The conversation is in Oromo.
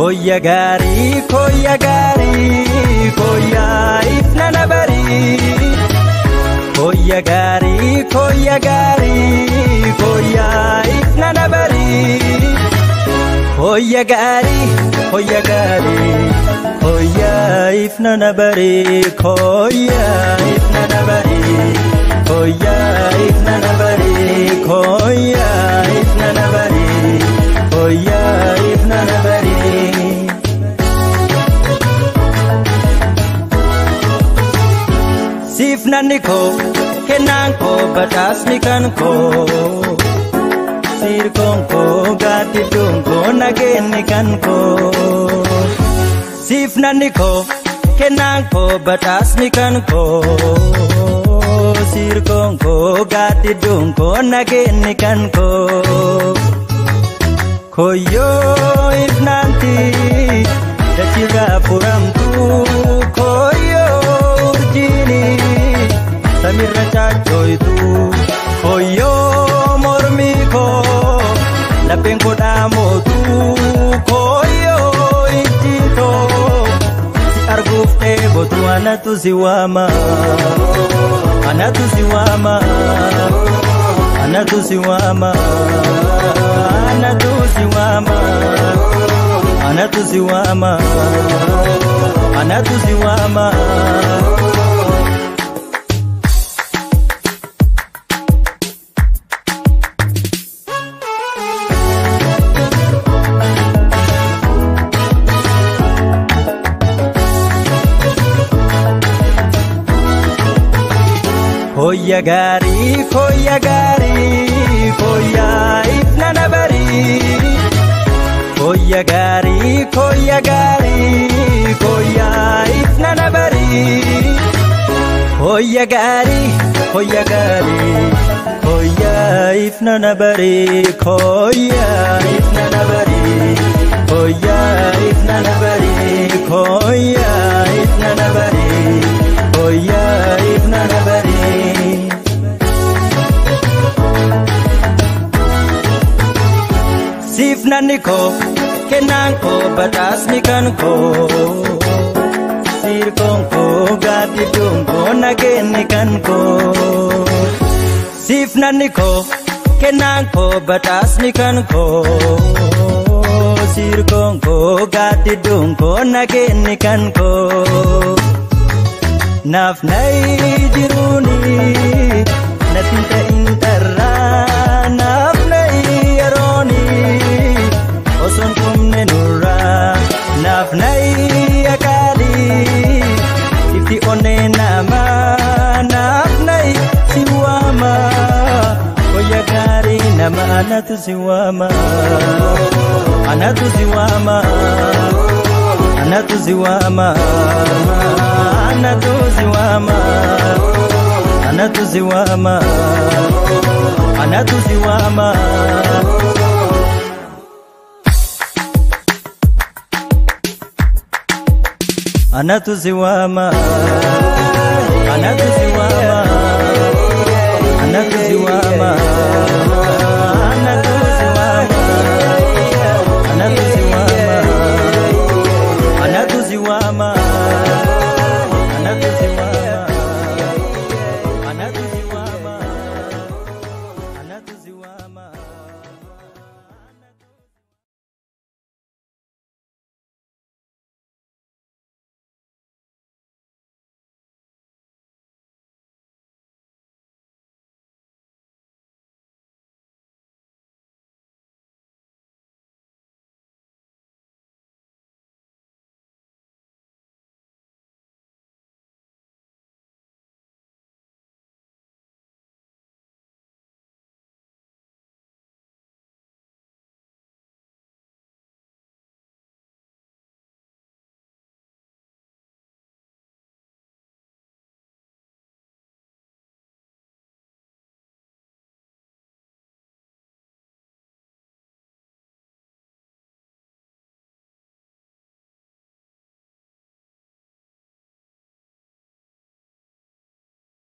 koya gari, koya ifna nabari. Koya gari, koya ifna nabari. Koya gari, ifna nabari. Koya ifna nabari. Koya ifna nabari. Koya ifna nabari. Koya ifna nabari. Sifna niko, kenanko, batasni kanko. Sirkonko, gatidunko, nageni kanko. Sifna niko, kenanko, batasni kanko. Sirkonko, gatidunko, nageni kanko. Koyo ifnanti, dachira puramtu. Koyo urjini, samirra chachoitu. Koyo mormiko, lapenko damotu. Koyo ichito, si argufte botu anatu siwama. Anatu siwama, anatu siwama. Anatu siwama, anatu siwama, anatu siwama. Koya gari, koya ifna nabari. Koya gari, ifna nabari. Koya gari, ifna nabari. Koya ifna nabari. Koya ifna nabari. Koya ifna nabari. Koya ifna nabari. Sifna niko, kenanko, batasni kanko. Sirkonko, gatidunko, nageni kanko. Sifna niko, kenanko, batasni kanko. Sirkonko, gatidunko, nageni kanko. Nafnai jiruni, natinta intarra. Nafnai aroni, oson kumne nurra. Nafnai akali, ifti one nama. Nafnai siwama, koya gari nama. Anatu siwama, anatu siwama. Anatu siwama, anatu siwama. Anatu siwama, anatu siwama. Anatu siwama.